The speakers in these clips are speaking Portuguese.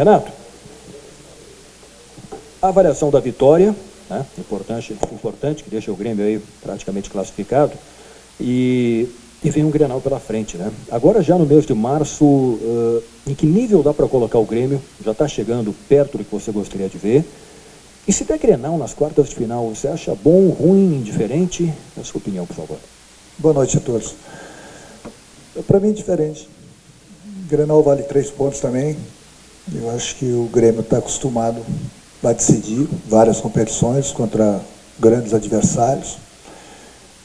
Renato, a avaliação da vitória, né, importante, que deixa o Grêmio aí praticamente classificado, e vem um Grenal pela frente, né? Agora já no mês de março, em que nível dá para colocar o Grêmio? Já está chegando perto do que você gostaria de ver? E se der Grenal nas quartas de final, você acha bom, ruim, indiferente? A sua opinião, por favor. Boa noite a todos. Para mim, diferente. Grenal vale 3 pontos também. Eu acho que o Grêmio está acostumado a decidir várias competições contra grandes adversários.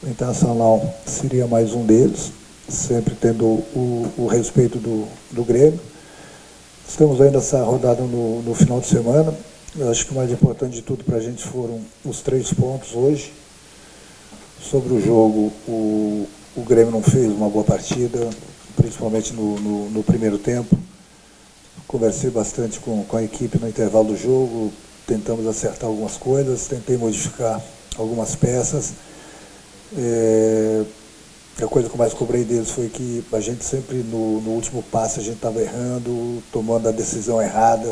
O Internacional seria mais um deles, sempre tendo o respeito do Grêmio. Estamos ainda essa rodada no final de semana. Eu acho que o mais importante de tudo para a gente foram os 3 pontos hoje. Sobre o jogo, o Grêmio não fez uma boa partida, principalmente no primeiro tempo. Conversei bastante com a equipe no intervalo do jogo, tentamos acertar algumas coisas, tentei modificar algumas peças. A coisa que eu mais cobrei deles foi que a gente sempre, no último passe, a gente estava errando, tomando a decisão errada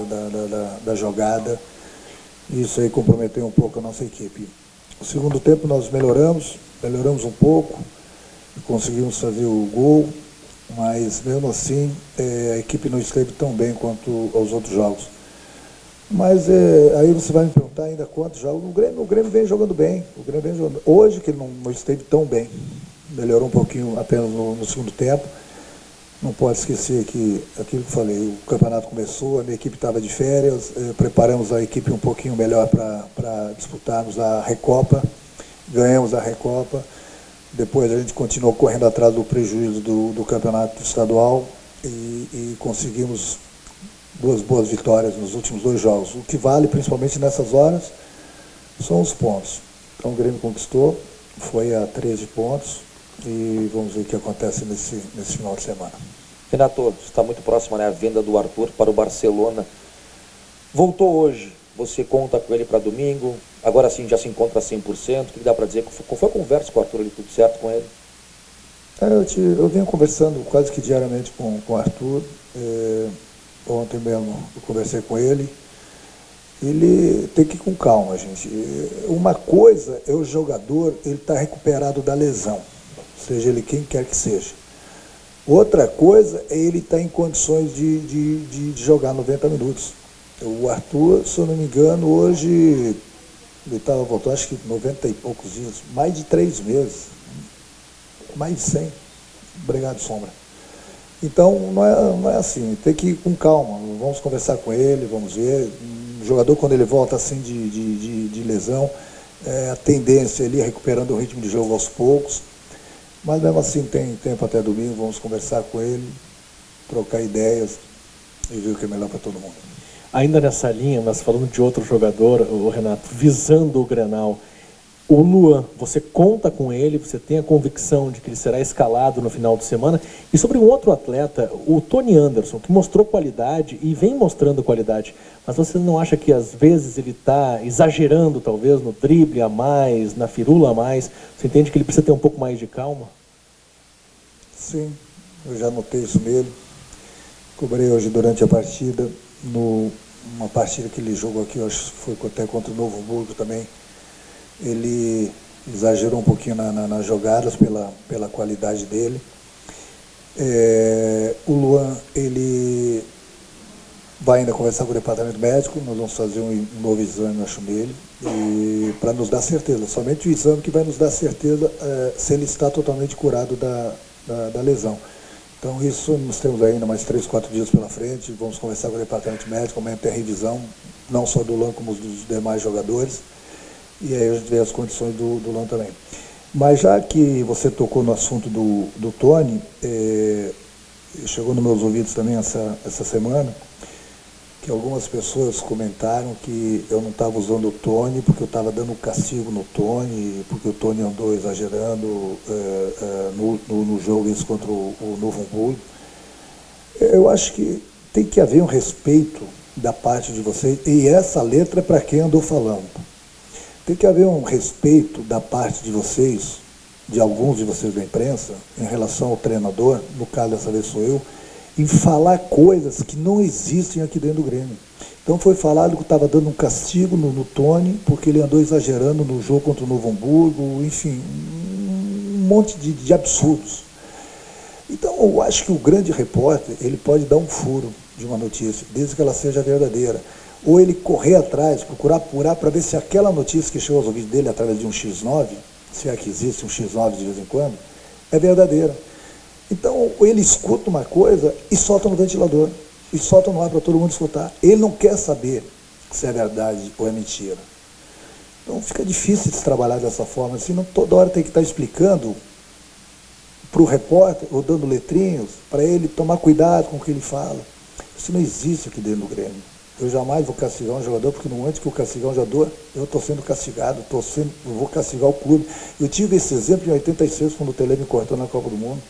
da jogada. Isso aí comprometeu um pouco a nossa equipe. No segundo tempo nós melhoramos um pouco, conseguimos fazer o gol, mas mesmo assim a equipe não esteve tão bem quanto aos outros jogos. Mas aí você vai me perguntar ainda quantos jogos. O Grêmio vem jogando bem. Hoje que ele não esteve tão bem. Melhorou um pouquinho apenas no segundo tempo. Não pode esquecer que aquilo que eu falei, o campeonato começou, a minha equipe estava de férias, preparamos a equipe um pouquinho melhor para disputarmos a Recopa, ganhamos a Recopa, depois a gente continuou correndo atrás do prejuízo do campeonato estadual e conseguimos 2 boas vitórias nos últimos 2 jogos. O que vale, principalmente nessas horas, são os pontos. Então o Grêmio conquistou, foi a 13 pontos e vamos ver o que acontece nesse final de semana. Renato, está muito próximo, né, a venda do Arthur para o Barcelona. Voltou hoje, você conta com ele para domingo, agora sim já se encontra 100%, o que dá para dizer? Qual foi a conversa com o Arthur, tudo certo com ele? Eu venho conversando quase que diariamente com o Arthur. Ontem mesmo eu conversei com ele. Ele tem que ir com calma, gente. Uma coisa é o jogador, ele está recuperado da lesão, seja ele quem quer que seja. Outra coisa é ele estar em condições de jogar 90 minutos. O Arthur, se eu não me engano, hoje ele voltou, acho que 90 e poucos dias, mais de 3 meses, mais de 100. Obrigado, Sombra. Então, não é assim, tem que ir com calma, vamos conversar com ele, vamos ver. O jogador, quando ele volta assim de lesão, a tendência é ele ir recuperando o ritmo de jogo aos poucos, mas mesmo assim tem tempo até domingo, vamos conversar com ele, trocar ideias e ver o que é melhor para todo mundo. Ainda nessa linha, mas falando de outro jogador, o Renato, visando o Grenal, o Luan, você conta com ele, você tem a convicção de que ele será escalado no final de semana. E sobre um outro atleta, o Tony Anderson, que mostrou qualidade e vem mostrando qualidade, mas você não acha que às vezes ele está exagerando talvez no drible a mais, na firula a mais? Você entende que ele precisa ter um pouco mais de calma? Sim, eu já notei isso nele. Cobrei hoje durante a partida, uma partida que ele jogou aqui, eu acho que foi até contra o Novo Hamburgo também. Ele exagerou um pouquinho nas jogadas pela qualidade dele. O Luan, ele vai ainda conversar com o departamento médico, nós vamos fazer um novo exame, acho, nele, para nos dar certeza. Somente o exame que vai nos dar certeza se ele está totalmente curado da lesão. Então isso, nós temos ainda mais 3, 4 dias pela frente, vamos conversar com o departamento médico, amanhã tem a revisão, não só do Luan como dos demais jogadores. E aí a gente vê as condições do Luan também. Mas já que você tocou no assunto do Tony, chegou nos meus ouvidos também essa semana, que algumas pessoas comentaram que eu não estava usando o Tony porque eu estava dando castigo no Tony, porque o Tony andou exagerando no jogo esse contra o Novo Hamburgo. Eu acho que tem que haver um respeito da parte de vocês, e essa letra é para quem andou falando. Tem que haver um respeito da parte de vocês, de alguns de vocês da imprensa, em relação ao treinador, no caso dessa vez sou eu, em falar coisas que não existem aqui dentro do Grêmio. Então foi falado que estava dando um castigo no Tony, porque ele andou exagerando no jogo contra o Novo Hamburgo, enfim, um monte de absurdos. Então eu acho que o grande repórter, ele pode dar um furo de uma notícia, desde que ela seja verdadeira. Ou ele correr atrás, procurar apurar para ver se aquela notícia que chegou aos ouvidos dele através de um X9, se é que existe um X9 de vez em quando, é verdadeira. Então ele escuta uma coisa e solta no ventilador, e solta no ar para todo mundo escutar. Ele não quer saber se é verdade ou é mentira. Então fica difícil de se trabalhar dessa forma, assim, não toda hora tem que estar explicando para o repórter, ou dando letrinhos, para ele tomar cuidado com o que ele fala. Isso não existe aqui dentro do Grêmio. Eu jamais vou castigar um jogador, porque no momento que eu castigar um jogador, eu estou sendo castigado, eu vou castigar o clube. Eu tive esse exemplo em 86, quando o Tele me cortou na Copa do Mundo.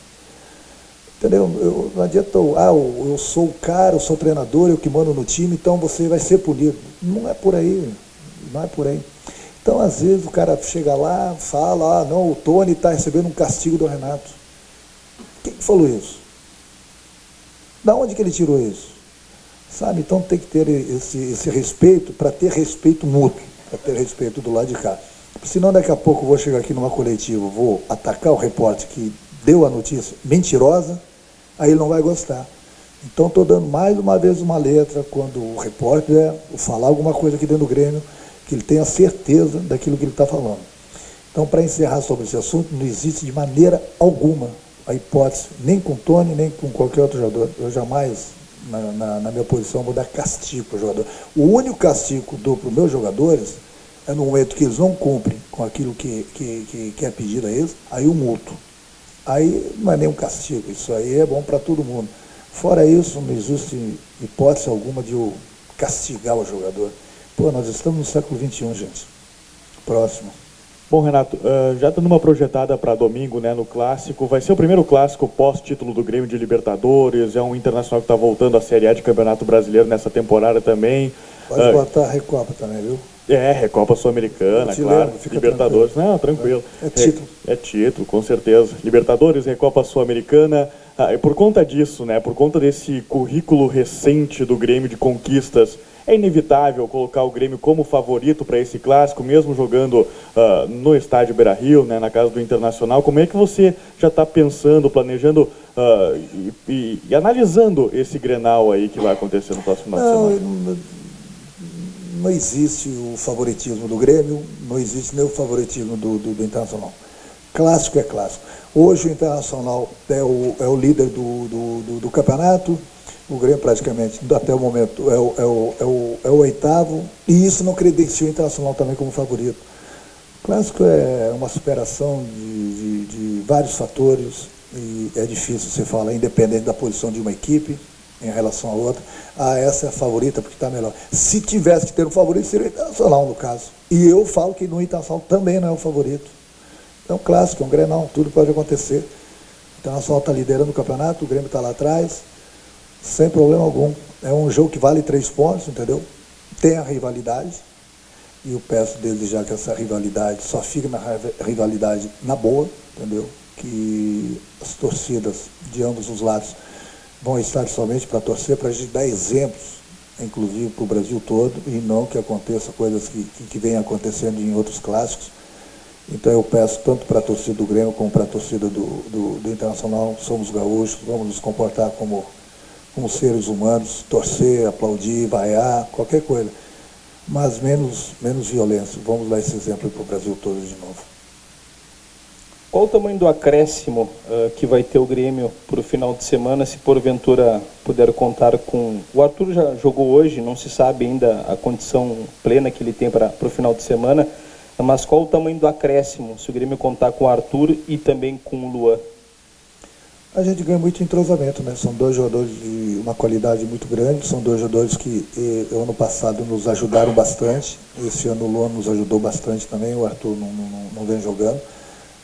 Entendeu? Não adianta, eu sou o cara, eu sou o treinador, eu que mando no time, então você vai ser punido. Não é por aí, não é por aí. Então, às vezes, o cara chega lá, fala, não, o Tony está recebendo um castigo do Renato. Quem falou isso? Da onde que ele tirou isso? Sabe? Então tem que ter esse respeito, para ter respeito mútuo, para ter respeito do lado de cá. Senão daqui a pouco eu vou chegar aqui numa coletiva, vou atacar o repórter que deu a notícia mentirosa, aí ele não vai gostar. Então estou dando mais uma vez uma letra quando o repórter falar alguma coisa aqui dentro do Grêmio, que ele tenha certeza daquilo que ele está falando. Então, para encerrar sobre esse assunto, não existe de maneira alguma a hipótese, nem com o Tony, nem com qualquer outro jogador. Eu jamais, na minha posição, vou dar castigo para o jogador. O único castigo que eu dou para os meus jogadores é no momento que eles não cumprem com aquilo que é pedido a eles, aí o multo. Aí não é nem um castigo, isso aí é bom para todo mundo. Fora isso, não existe hipótese alguma de eu castigar o jogador. Pô, nós estamos no século XXI, gente. Próximo. Bom, Renato, já dando uma projetada para domingo, né, no Clássico, vai ser o primeiro Clássico pós-título do Grêmio de Libertadores, é um Internacional que está voltando à Série A de Campeonato Brasileiro nessa temporada também. Pode botar a Recopa também, viu? Recopa Sul-Americana, claro, Libertadores, tranquilo. Não, tranquilo. É título. É título, com certeza. Libertadores, Recopa Sul-Americana, e por conta disso, né, por conta desse currículo recente do Grêmio de conquistas, é inevitável colocar o Grêmio como favorito para esse clássico, mesmo jogando no estádio Beira-Rio, né, na casa do Internacional. Como é que você já está pensando, planejando e analisando esse Grenal aí que vai acontecer no próximo final de semana? Não existe o favoritismo do Grêmio, não existe nem o favoritismo do Internacional. Clássico é clássico. Hoje o Internacional é o líder do campeonato. O Grêmio praticamente, até o momento, é o oitavo, e isso não credencia o Internacional também como favorito. O Clássico é uma superação de vários fatores, e é difícil você falar, independente da posição de uma equipe em relação a outra, essa é a favorita porque está melhor. Se tivesse que ter um favorito, seria o Internacional, no caso. E eu falo que no Internacional também não é o favorito. É um Clássico, é um Grenal, tudo pode acontecer. O Internacional está liderando o campeonato, o Grêmio está lá atrás, sem problema algum. É um jogo que vale 3 pontos, entendeu? Tem a rivalidade, e eu peço desde já que essa rivalidade só fique na rivalidade na boa, entendeu? Que as torcidas de ambos os lados vão estar somente para torcer, para a gente dar exemplos, inclusive para o Brasil todo, e não que aconteça coisas que vêm acontecendo em outros clássicos. Então eu peço tanto para a torcida do Grêmio como para a torcida do Internacional, somos gaúchos, vamos nos comportar como seres humanos, torcer, aplaudir, vaiar, qualquer coisa. Mas menos violência. Vamos dar esse exemplo para o Brasil todo de novo. Qual o tamanho do acréscimo que vai ter o Grêmio para o final de semana, se porventura puder contar com... O Arthur já jogou hoje, não se sabe ainda a condição plena que ele tem para o final de semana, mas qual o tamanho do acréscimo, se o Grêmio contar com o Arthur e também com o Luan? A gente ganha muito entrosamento, né? São 2 jogadores de uma qualidade muito grande, são 2 jogadores que ano passado nos ajudaram bastante, esse ano o Luan nos ajudou bastante também, o Arthur não vem jogando,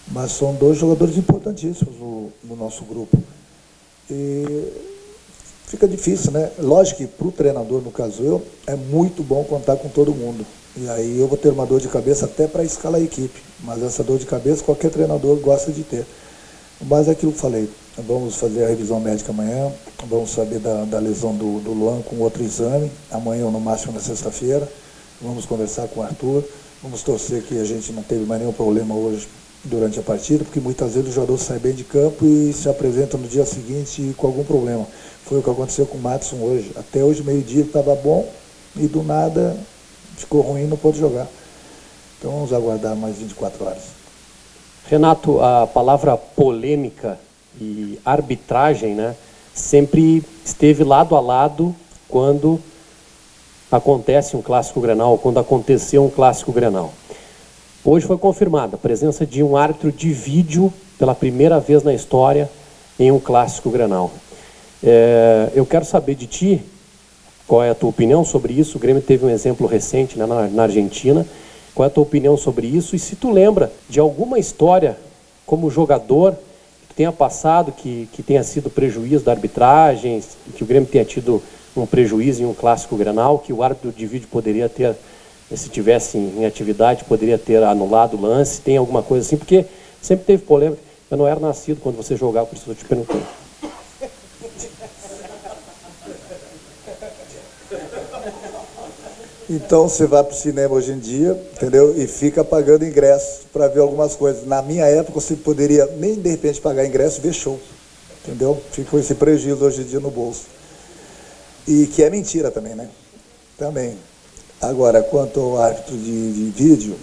mas são 2 jogadores importantíssimos no nosso grupo. E fica difícil, né? Lógico que para o treinador, no caso eu, é muito bom contar com todo mundo. E aí eu vou ter uma dor de cabeça até para escalar a equipe, mas essa dor de cabeça qualquer treinador gosta de ter. Mas é aquilo que eu falei, vamos fazer a revisão médica amanhã, vamos saber da lesão do Luan com outro exame, amanhã ou no máximo na sexta-feira, vamos conversar com o Arthur, vamos torcer que a gente não teve mais nenhum problema hoje durante a partida, porque muitas vezes o jogador sai bem de campo e se apresenta no dia seguinte com algum problema. Foi o que aconteceu com o Madison hoje. Até hoje, meio-dia, ele estava bom e do nada ficou ruim e não pôde jogar. Então vamos aguardar mais 24 horas. Renato, a palavra polêmica e arbitragem, né, sempre esteve lado a lado quando acontece um clássico Grenal, quando aconteceu um clássico Grenal. Hoje foi confirmada a presença de um árbitro de vídeo pela primeira vez na história em um clássico Grenal. Eu quero saber de ti, qual é a tua opinião sobre isso? O Grêmio teve um exemplo recente, né, na Argentina. Qual é a tua opinião sobre isso? E se tu lembra de alguma história como jogador que tenha passado, que tenha sido prejuízo da arbitragem, que o Grêmio tenha tido um prejuízo em um clássico Grenal, que o árbitro de vídeo poderia ter, se tivesse em atividade, poderia ter anulado o lance? Tem alguma coisa assim? Porque sempre teve polêmica. Eu não era nascido quando você jogava, por isso eu te perguntei. Então você vai para o cinema hoje em dia, entendeu? E fica pagando ingresso para ver algumas coisas. Na minha época você poderia nem de repente pagar ingresso e ver show, entendeu? Fica com esse prejuízo hoje em dia no bolso. E que é mentira também, né? Também. Agora, quanto ao árbitro de vídeo,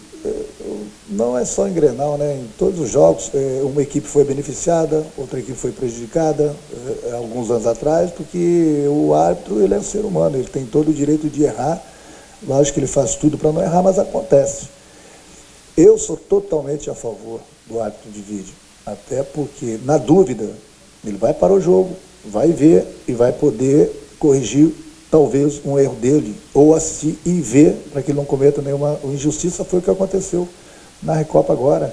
não é só em Grenal, né? Em todos os jogos, uma equipe foi beneficiada, outra equipe foi prejudicada, alguns anos atrás, porque o árbitro, ele é um ser humano, ele tem todo o direito de errar. Lógico que ele faz tudo para não errar, mas acontece. Eu sou totalmente a favor do árbitro de vídeo, até porque, na dúvida, ele vai para o jogo, vai ver e vai poder corrigir talvez um erro dele, ou assistir e ver para que ele não cometa nenhuma injustiça. Foi o que aconteceu na Recopa agora.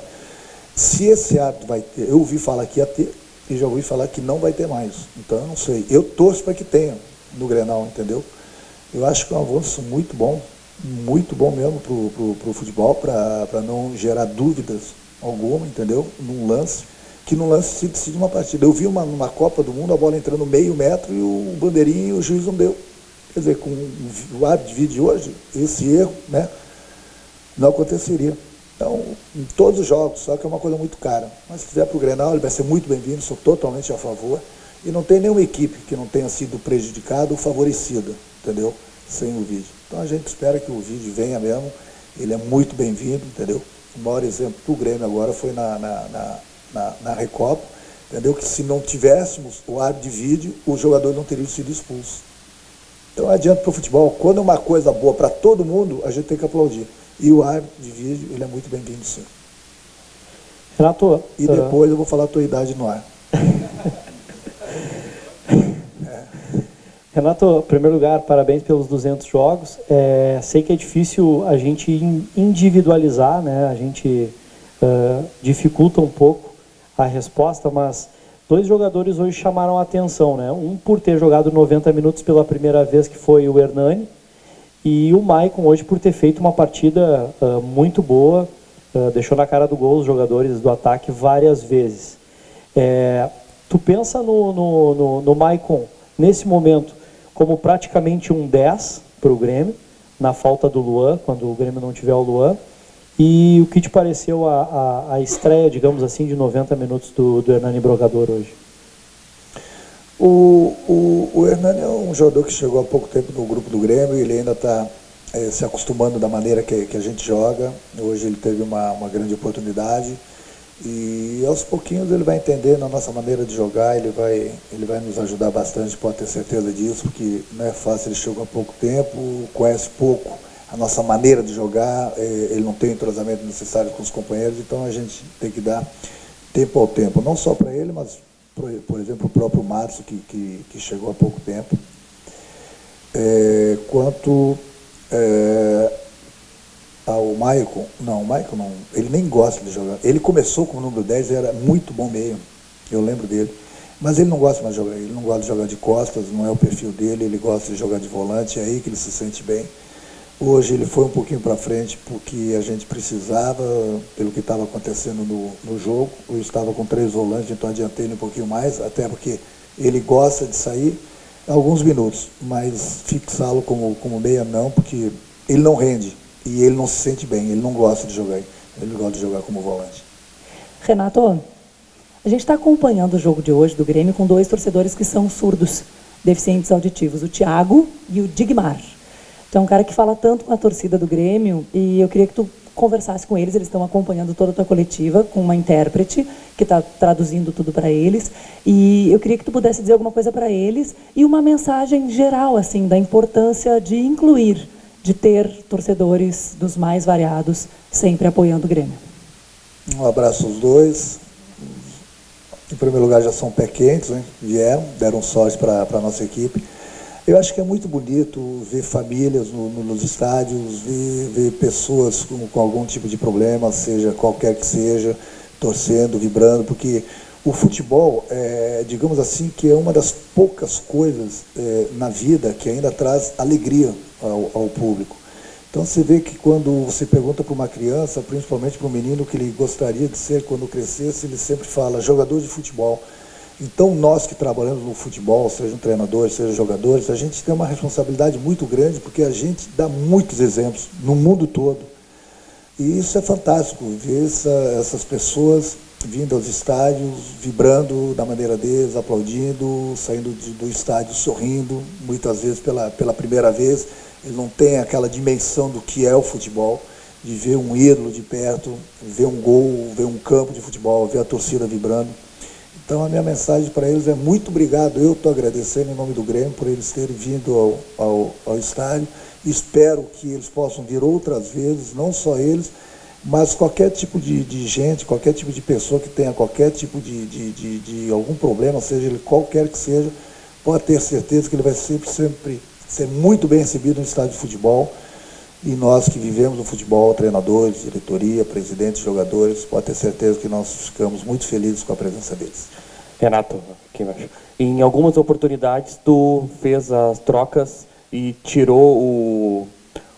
Se esse árbitro vai ter, eu ouvi falar que ia ter, e já ouvi falar que não vai ter mais. Então eu não sei, eu torço para que tenha no Grenal, entendeu? Eu acho que é um avanço muito bom mesmo para o futebol, para não gerar dúvidas alguma, entendeu? Num lance se decide uma partida. Eu vi numa Copa do Mundo a bola entrando meio metro e o bandeirinha e o juiz não deu. Quer dizer, com o árbitro de vídeo hoje, esse erro, né, não aconteceria. Então, em todos os jogos, só que é uma coisa muito cara. Mas se fizer para o Grenal, ele vai ser muito bem-vindo, sou totalmente a favor. E não tem nenhuma equipe que não tenha sido prejudicada ou favorecida, entendeu? Sem o vídeo. Então a gente espera que o vídeo venha mesmo, ele é muito bem-vindo, entendeu? O maior exemplo do Grêmio agora foi na Recopa, entendeu? Que se não tivéssemos o árbitro de vídeo, o jogador não teria sido expulso. Então adianta para o futebol, quando é uma coisa boa para todo mundo, a gente tem que aplaudir. E o árbitro de vídeo, ele é muito bem-vindo, sim. Renato, e depois eu vou falar a tua idade no ar. Renato, em primeiro lugar, parabéns pelos 200 jogos. Sei que é difícil a gente individualizar, né? A gente dificulta um pouco a resposta, mas dois jogadores hoje chamaram a atenção, né? Um por ter jogado 90 minutos pela primeira vez, que foi o Hernani, e o Maicon hoje por ter feito uma partida muito boa, deixou na cara do gol os jogadores do ataque várias vezes. Tu pensa no Maicon, nesse momento, como praticamente um 10 para o Grêmio, na falta do Luan, quando o Grêmio não tiver o Luan. E o que te pareceu a estreia, digamos assim, de 90 minutos do Hernani Brocador hoje? O Hernani é um jogador que chegou há pouco tempo no grupo do Grêmio, ele ainda está se acostumando da maneira que a gente joga. Hoje ele teve uma grande oportunidade. E aos pouquinhos ele vai entender na nossa maneira de jogar, ele vai nos ajudar bastante, pode ter certeza disso, porque não é fácil, ele chegou há pouco tempo, conhece pouco a nossa maneira de jogar, ele não tem o entrosamento necessário com os companheiros, então a gente tem que dar tempo ao tempo, não só para ele, mas, por exemplo, o próprio Matos, que chegou há pouco tempo. Quanto ao Maicon, o Maicon não, ele nem gosta de jogar. Ele começou com o número 10, era muito bom meio, eu lembro dele. Mas ele não gosta mais de jogar, ele não gosta de jogar de costas, não é o perfil dele, ele gosta de jogar de volante, é aí que ele se sente bem. Hoje ele foi um pouquinho para frente porque a gente precisava, pelo que estava acontecendo no jogo. Eu estava com 3 volantes, então adiantei ele um pouquinho mais, até porque ele gosta de sair alguns minutos, mas fixá-lo como meia não, porque ele não rende e ele não se sente bem, ele não gosta de jogar, ele gosta de jogar como volante. Renato, a gente está acompanhando o jogo de hoje do Grêmio com 2 torcedores que são surdos, deficientes auditivos, o Thiago e o Digmar. Então, um cara que fala tanto com a torcida do Grêmio, e eu queria que tu conversasse com eles estão acompanhando toda a tua coletiva, com uma intérprete que está traduzindo tudo para eles, e eu queria que tu pudesse dizer alguma coisa para eles, e uma mensagem geral, assim, da importância de incluir, de ter torcedores dos mais variados, sempre apoiando o Grêmio. Um abraço aos dois. Em primeiro lugar, já são pé quentes, né? Deram sorte para a nossa equipe. Eu acho que é muito bonito ver famílias nos estádios, ver pessoas com algum tipo de problema, seja qualquer que seja, torcendo, vibrando, porque o futebol, digamos assim, que é uma das poucas coisas na vida que ainda traz alegria ao público. Então você vê que quando você pergunta para uma criança, principalmente para um menino, o que ele gostaria de ser quando crescesse, ele sempre fala jogador de futebol. Então, nós que trabalhamos no futebol, sejam treinadores, sejam jogadores, a gente tem uma responsabilidade muito grande, porque a gente dá muitos exemplos no mundo todo. E isso é fantástico, ver essas pessoas vindo aos estádios, vibrando da maneira deles, aplaudindo, saindo do estádio sorrindo, muitas vezes pela primeira vez. Eles não têm aquela dimensão do que é o futebol, de ver um ídolo de perto, ver um gol, ver um campo de futebol, ver a torcida vibrando. Então, a minha mensagem para eles é muito obrigado. Eu estou agradecendo em nome do Grêmio por eles terem vindo ao estádio. Espero que eles possam vir outras vezes, não só eles, mas qualquer tipo de gente, qualquer tipo de pessoa que tenha qualquer tipo de algum problema, seja ele qualquer que seja, pode ter certeza que ele vai sempre ser muito bem recebido no estádio de futebol. E nós que vivemos o futebol, treinadores, diretoria, presidentes, jogadores, pode ter certeza que nós ficamos muito felizes com a presença deles. Renato, aqui embaixo. Em algumas oportunidades tu fez as trocas e tirou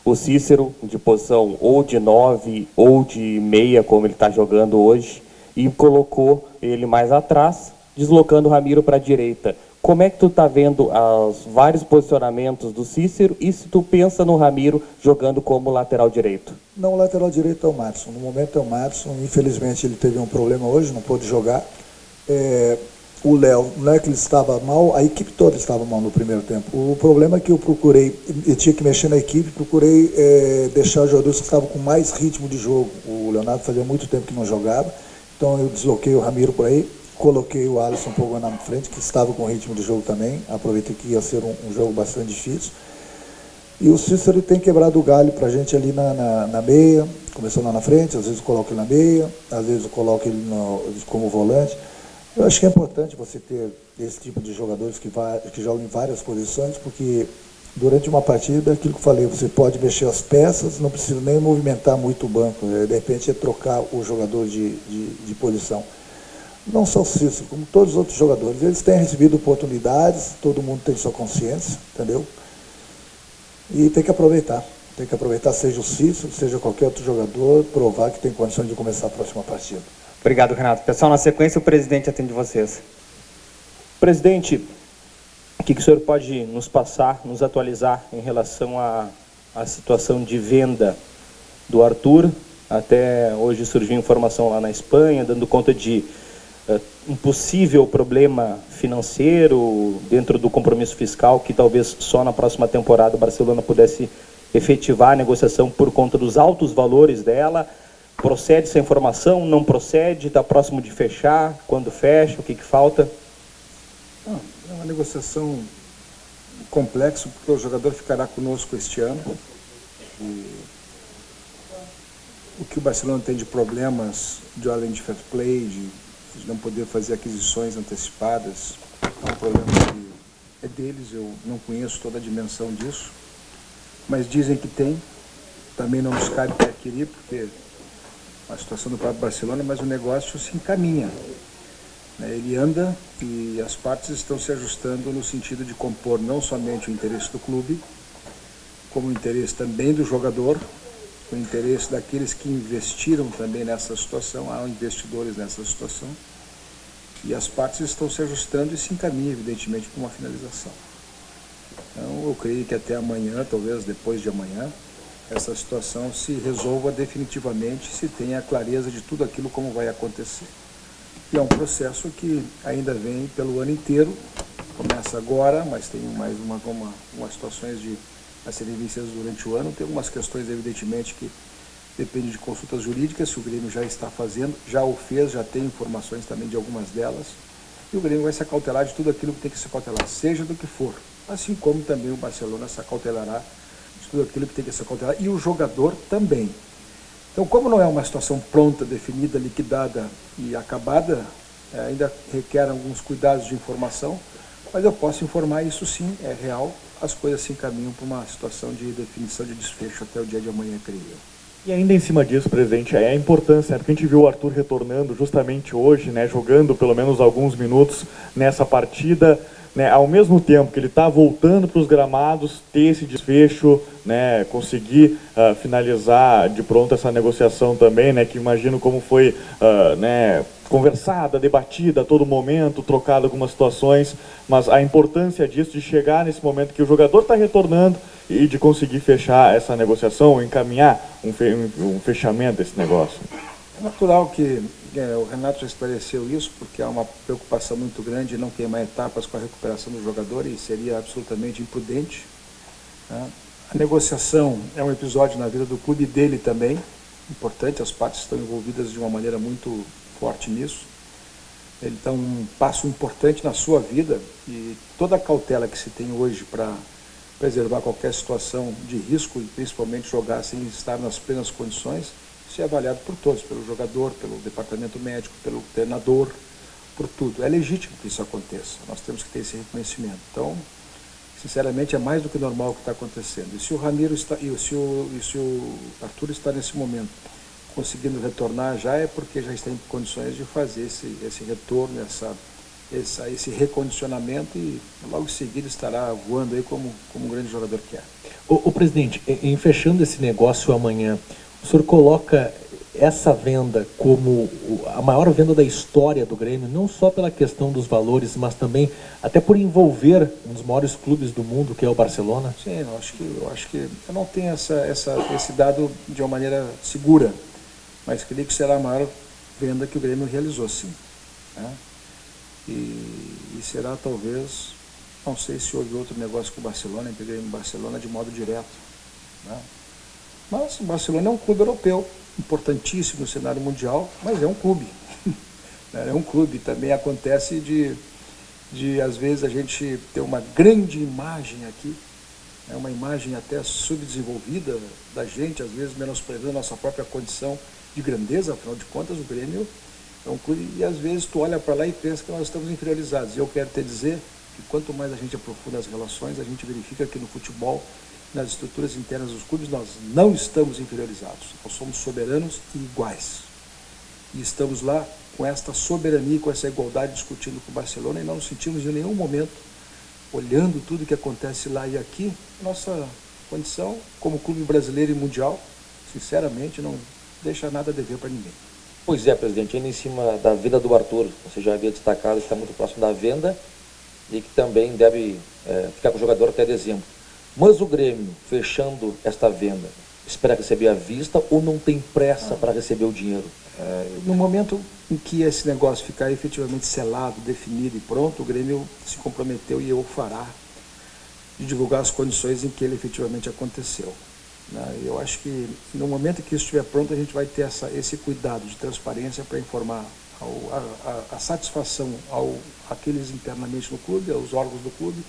o Cícero de posição ou de 9 ou de meia, como ele está jogando hoje, e colocou ele mais atrás, deslocando o Ramiro para a direita. Como é que tu está vendo os vários posicionamentos do Cícero e se tu pensa no Ramiro jogando como lateral direito? Não, o lateral direito é o Madison. No momento é o Madison. Infelizmente ele teve um problema hoje, não pôde jogar. O Léo, não é que ele estava mal, a equipe toda estava mal no primeiro tempo. O problema é que eu tinha que mexer na equipe, procurei deixar os jogadores que estavam com mais ritmo de jogo. O Leonardo fazia muito tempo que não jogava, então eu desloquei o Ramiro por aí. Coloquei o Alisson um pouco na frente, que estava com ritmo de jogo também. Aproveitei que ia ser um jogo bastante difícil. E o Cícero tem quebrado o galho para a gente ali na meia, começando lá na frente, às vezes eu coloco ele na meia, às vezes eu coloco ele como volante. Eu acho que é importante você ter esse tipo de jogadores que jogam em várias posições, porque durante uma partida, aquilo que eu falei, você pode mexer as peças, não precisa nem movimentar muito o banco, de repente é trocar o jogador de posição. Não só o Cícero, como todos os outros jogadores. Eles têm recebido oportunidades, todo mundo tem sua consciência, entendeu? E tem que aproveitar. Tem que aproveitar, seja o Cícero, seja qualquer outro jogador, provar que tem condições de começar a próxima partida. Obrigado, Renato. Pessoal, na sequência o presidente atende vocês. Presidente, o que o senhor pode nos passar, nos atualizar em relação à situação de venda do Arthur? Até hoje surgiu informação lá na Espanha, dando conta de um possível problema financeiro dentro do compromisso fiscal, que talvez só na próxima temporada o Barcelona pudesse efetivar a negociação por conta dos altos valores dela. Procede essa informação? Não procede? Está próximo de fechar? Quando fecha? O que falta? É uma negociação complexa, porque o jogador ficará conosco este ano. E o que o Barcelona tem de problemas de ordem de fair play, de não poder fazer aquisições antecipadas, é um problema que é deles, eu não conheço toda a dimensão disso, mas dizem que tem, também não nos cabe adquirir, porque a situação do próprio Barcelona, mas o negócio se encaminha, né? Ele anda e as partes estão se ajustando no sentido de compor não somente o interesse do clube, como o interesse também do jogador, o interesse daqueles que investiram também nessa situação, há investidores nessa situação, e as partes estão se ajustando e se encaminham, evidentemente, para uma finalização. Então, eu creio que até amanhã, talvez depois de amanhã, essa situação se resolva definitivamente, se tenha a clareza de tudo aquilo como vai acontecer. E é um processo que ainda vem pelo ano inteiro, começa agora, mas tem mais umas situações a serem vistas durante o ano. Tem algumas questões, evidentemente, que dependem de consultas jurídicas, se o Grêmio já está fazendo, já o fez, já tem informações também de algumas delas, e o Grêmio vai se acautelar de tudo aquilo que tem que se acautelar, seja do que for, assim como também o Barcelona se acautelará de tudo aquilo que tem que se acautelar, e o jogador também. Então, como não é uma situação pronta, definida, liquidada e acabada, ainda requer alguns cuidados de informação, mas eu posso informar, isso sim, é real, as coisas se encaminham para uma situação de definição de desfecho até o dia de amanhã, creio eu. E ainda em cima disso, presidente, é a importância, porque a gente viu o Arthur retornando justamente hoje, né, jogando pelo menos alguns minutos nessa partida, né, ao mesmo tempo que ele está voltando para os gramados, ter esse desfecho, né, conseguir finalizar de pronto essa negociação também, né, que imagino como foi né, conversada, debatida a todo momento, trocada algumas situações, mas a importância disso, de chegar nesse momento que o jogador está retornando e de conseguir fechar essa negociação, encaminhar um fechamento desse negócio. É natural que o Renato já esclareceu isso, porque há uma preocupação muito grande em não queimar etapas com a recuperação do jogador, e seria absolutamente imprudente, né? A negociação é um episódio na vida do clube e dele também, importante, as partes estão envolvidas de uma maneira muito forte nisso. Ele está um passo importante na sua vida, e toda a cautela que se tem hoje para preservar qualquer situação de risco, e principalmente jogar sem estar nas plenas condições, isso é avaliado por todos, pelo jogador, pelo departamento médico, pelo treinador, por tudo. É legítimo que isso aconteça, nós temos que ter esse reconhecimento. Então, sinceramente, é mais do que normal o que está acontecendo. E se o Ramiro está, e se o Arthur está nesse momento conseguindo retornar, já é porque já está em condições de fazer esse retorno, esse recondicionamento, e logo em seguida estará voando aí como um grande jogador que é. O presidente, em fechando esse negócio amanhã, o senhor coloca essa venda como a maior venda da história do Grêmio, não só pela questão dos valores, mas também até por envolver um dos maiores clubes do mundo, que é o Barcelona? Sim, eu acho que eu não tenho esse dado de uma maneira segura, mas creio que será a maior venda que o Grêmio realizou, sim, né? E será talvez, não sei se houve outro negócio com o Barcelona, entre Grêmio e Barcelona de modo direto, né? Mas o Barcelona é um clube europeu, importantíssimo no cenário mundial, mas é um clube. É um clube. Também acontece de às vezes a gente ter uma grande imagem aqui, uma imagem até subdesenvolvida da gente, às vezes menosprezando a nossa própria condição de grandeza. Afinal de contas, o Grêmio é um clube, e às vezes tu olha para lá e pensa que nós estamos inferiorizados. E eu quero te dizer que quanto mais a gente aprofunda as relações, a gente verifica que no futebol, nas estruturas internas dos clubes, nós não estamos inferiorizados. Nós somos soberanos e iguais. E estamos lá com esta soberania, com essa igualdade, discutindo com o Barcelona, e não nos sentimos em nenhum momento, olhando tudo que acontece lá e aqui, nossa condição como clube brasileiro e mundial, sinceramente, não deixa nada a dever para ninguém. Pois é, presidente, ainda em cima da venda do Arthur, você já havia destacado que está muito próximo da venda e que também deve ficar com o jogador até dezembro. Mas o Grêmio, fechando esta venda, espera receber à vista ou não tem pressa para receber o dinheiro? No momento em que esse negócio ficar efetivamente selado, definido e pronto, o Grêmio se comprometeu, e eu fará, de divulgar as condições em que ele efetivamente aconteceu. Eu acho que no momento que isso estiver pronto, a gente vai ter esse cuidado de transparência para informar a satisfação àqueles internamente no clube, aos órgãos do clube,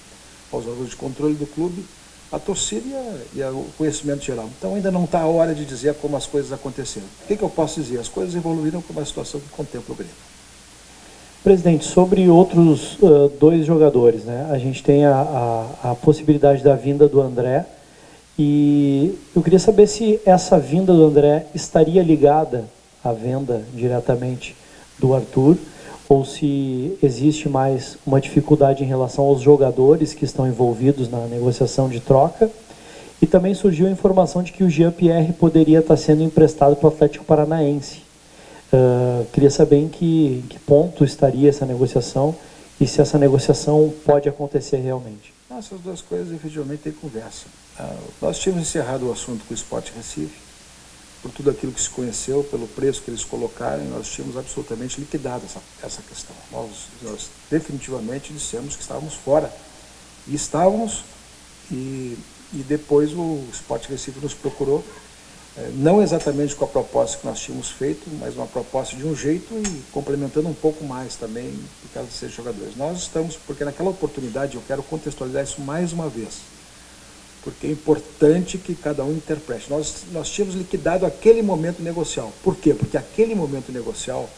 aos órgãos de controle do clube, a torcida e o conhecimento geral. Então ainda não está a hora de dizer como as coisas aconteceram. O que eu posso dizer? As coisas evoluíram com uma situação que contempla o Grêmio. Presidente, sobre outros dois jogadores, né? A gente tem a possibilidade da vinda do André, e eu queria saber se essa vinda do André estaria ligada à venda diretamente do Arthur, ou se existe mais uma dificuldade em relação aos jogadores que estão envolvidos na negociação de troca. E também surgiu a informação de que o Jean-Pierre poderia estar sendo emprestado para o Atlético Paranaense. Queria saber em que ponto estaria essa negociação e se essa negociação pode acontecer realmente. Essas duas coisas efetivamente têm conversa. Nós tínhamos encerrado o assunto com o Sport Recife, por tudo aquilo que se conheceu, pelo preço que eles colocaram, nós tínhamos absolutamente liquidado essa questão. Nós definitivamente dissemos que estávamos fora. E estávamos, e depois o Sport Recife nos procurou, não exatamente com a proposta que nós tínhamos feito, mas uma proposta de um jeito e complementando um pouco mais também por causa de ser jogadores. Nós estamos, porque naquela oportunidade, eu quero contextualizar isso mais uma vez, porque é importante que cada um interprete. Nós tínhamos liquidado aquele momento negocial. Por quê? Porque aquele momento negocial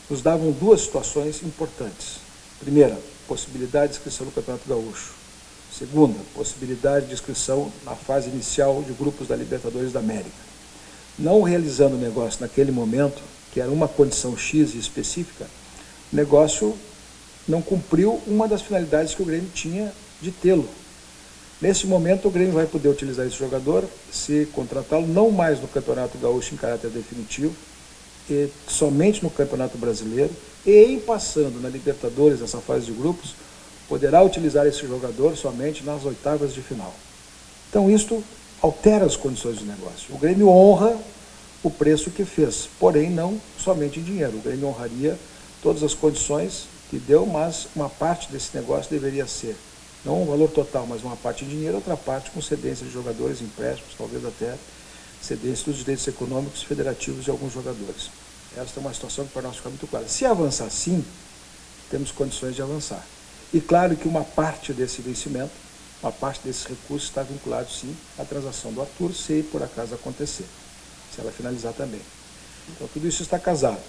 nos davam duas situações importantes. Primeira, possibilidade de inscrição no Campeonato Gaúcho. Segunda, possibilidade de inscrição na fase inicial de grupos da Libertadores da América. Não realizando o negócio naquele momento, que era uma condição X específica, o negócio não cumpriu uma das finalidades que o Grêmio tinha de tê-lo. Nesse momento, o Grêmio vai poder utilizar esse jogador, se contratá-lo, não mais no Campeonato Gaúcho em caráter definitivo, e somente no Campeonato Brasileiro, e em passando na Libertadores, essa fase de grupos, poderá utilizar esse jogador somente nas oitavas de final. Então, isto altera as condições do negócio. O Grêmio honra o preço que fez, porém não somente em dinheiro. O Grêmio honraria todas as condições que deu, mas uma parte desse negócio deveria ser, não um valor total, mas uma parte em dinheiro, outra parte com cedência de jogadores, empréstimos, talvez até cedência dos direitos econômicos federativos de alguns jogadores. Esta é uma situação que para nós fica muito clara. Se avançar sim, temos condições de avançar. E claro que uma parte desse vencimento, uma parte desses recursos está vinculado sim à transação do Arthur, se por acaso acontecer, se ela finalizar também. Então tudo isso está casado.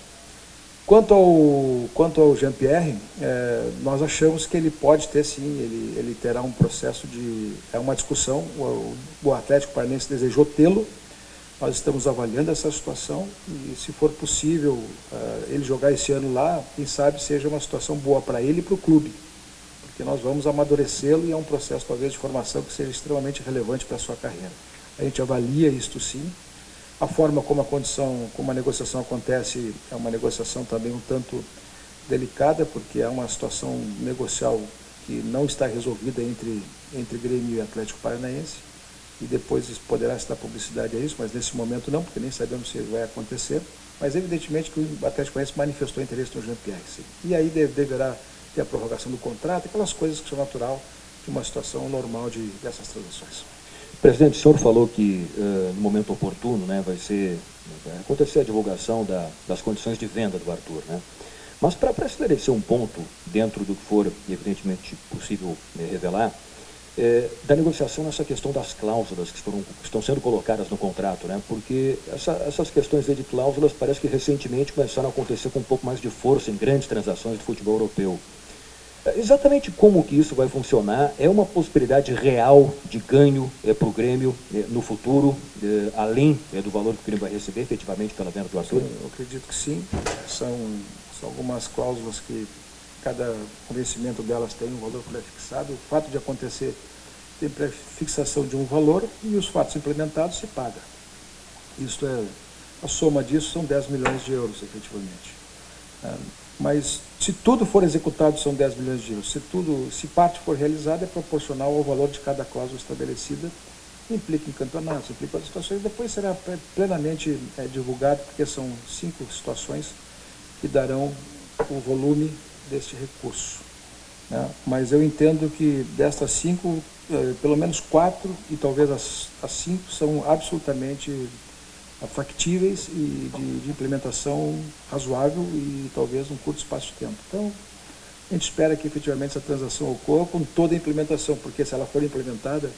Quanto ao Jean-Pierre, nós achamos que ele pode ter sim, ele terá um processo de, uma discussão, o Atlético Paranaense desejou tê-lo, nós estamos avaliando essa situação e se for possível ele jogar esse ano lá, quem sabe seja uma situação boa para ele e para o clube, porque nós vamos amadurecê-lo e é um processo talvez de formação que seja extremamente relevante para a sua carreira. A gente avalia isto sim. A forma como a negociação acontece é uma negociação também um tanto delicada, porque é uma situação negocial que não está resolvida entre Grêmio e Atlético Paranaense, e depois poderá se dar publicidade a isso, mas nesse momento não, porque nem sabemos se vai acontecer, mas evidentemente que o Atlético Paranaense manifestou interesse no Jean-Pierre, sim. E aí deverá ter a prorrogação do contrato, aquelas coisas que são natural de uma situação normal dessas transações. Presidente, o senhor falou que no momento oportuno, né, vai acontecer a divulgação das condições de venda do Arthur, né? Mas para esclarecer um ponto dentro do que for evidentemente possível revelar, da negociação nessa questão das cláusulas que estão sendo colocadas no contrato, né? Porque essas questões de cláusulas parece que recentemente começaram a acontecer com um pouco mais de força em grandes transações do futebol europeu. Exatamente como que isso vai funcionar? É uma possibilidade real de ganho para o Grêmio no futuro, além do valor que o Grêmio vai receber efetivamente pela venda do Arthur? Sim, eu acredito que sim. São algumas cláusulas que cada vencimento delas tem um valor pré-fixado. O fato de acontecer tem pré-fixação de um valor e os fatos implementados se paga. Isto a soma disso são 10 milhões de euros, efetivamente. Mas se tudo for executado são 10 milhões de euros. Se parte for realizada é proporcional ao valor de cada cláusula estabelecida, implica em campeonatos, implica em outras situações, depois será plenamente divulgado, porque são 5 situações que darão o volume deste recurso, né? Mas eu entendo que destas 5, pelo menos 4 e talvez as 5 são absolutamente factíveis e de implementação razoável e talvez um curto espaço de tempo. Então, a gente espera que efetivamente essa transação ocorra com toda a implementação, porque se ela for implementada,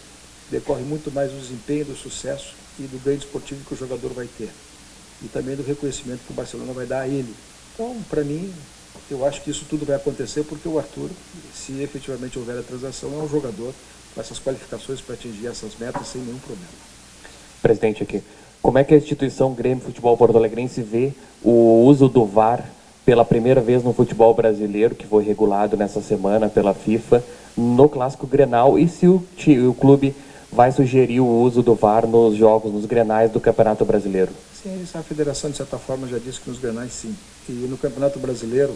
decorre muito mais do desempenho, do sucesso e do ganho esportivo que o jogador vai ter. E também do reconhecimento que o Barcelona vai dar a ele. Então, para mim, eu acho que isso tudo vai acontecer porque o Arthur, se efetivamente houver a transação, é um jogador com essas qualificações para atingir essas metas sem nenhum problema. Presidente, aqui. Como é que a instituição Grêmio Futebol Porto Alegrense vê o uso do VAR pela primeira vez no futebol brasileiro, que foi regulado nessa semana pela FIFA, no Clássico Grenal, e se o clube vai sugerir o uso do VAR nos jogos, nos grenais do Campeonato Brasileiro? Sim, isso a federação, de certa forma, já disse que nos grenais, sim. E no Campeonato Brasileiro,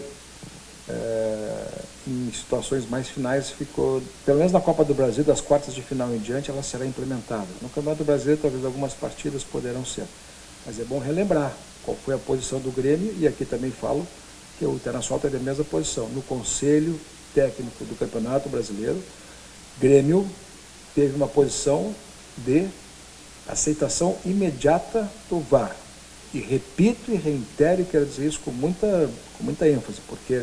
em situações mais finais, ficou, pelo menos na Copa do Brasil, das quartas de final em diante, ela será implementada. No Campeonato Brasileiro, talvez algumas partidas poderão ser. Mas é bom relembrar qual foi a posição do Grêmio, e aqui também falo que o Internacional teve a mesma posição. No Conselho Técnico do Campeonato Brasileiro, Grêmio teve uma posição de aceitação imediata do VAR. E repito e reitero e quero dizer isso com muita ênfase, porque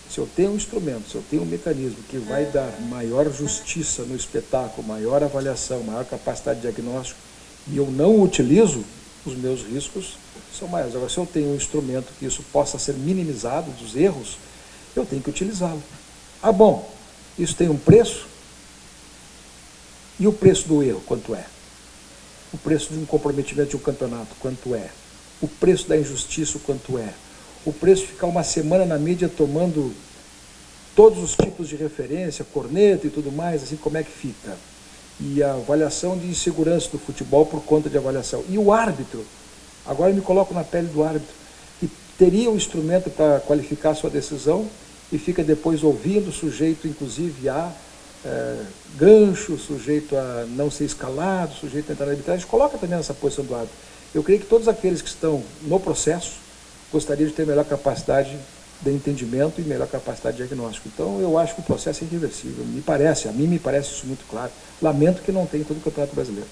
se eu tenho um instrumento, se eu tenho um mecanismo que vai dar maior justiça no espetáculo, maior avaliação, maior capacidade de diagnóstico, e eu não o utilizo, os meus riscos são maiores. Agora, se eu tenho um instrumento que isso possa ser minimizado dos erros, eu tenho que utilizá-lo. Ah, bom, isso tem um preço? E o preço do erro, quanto é? O preço de um comprometimento de um campeonato, quanto é? O preço da injustiça, quanto é? O preço de ficar uma semana na mídia tomando todos os tipos de referência, corneta e tudo mais, assim, como é que fica? E a avaliação de insegurança do futebol por conta de avaliação. E o árbitro, agora eu me coloco na pele do árbitro, que teria um instrumento para qualificar a sua decisão e fica depois ouvindo, sujeito inclusive a gancho, sujeito a não ser escalado, sujeito a entrar na arbitragem, coloca também nessa posição do árbitro. Eu creio que todos aqueles que estão no processo gostariam de ter melhor capacidade de entendimento e melhor capacidade de diagnóstico. Então, eu acho que o processo é irreversível. A mim me parece isso muito claro. Lamento que não tenha em todo o Campeonato Brasileiro.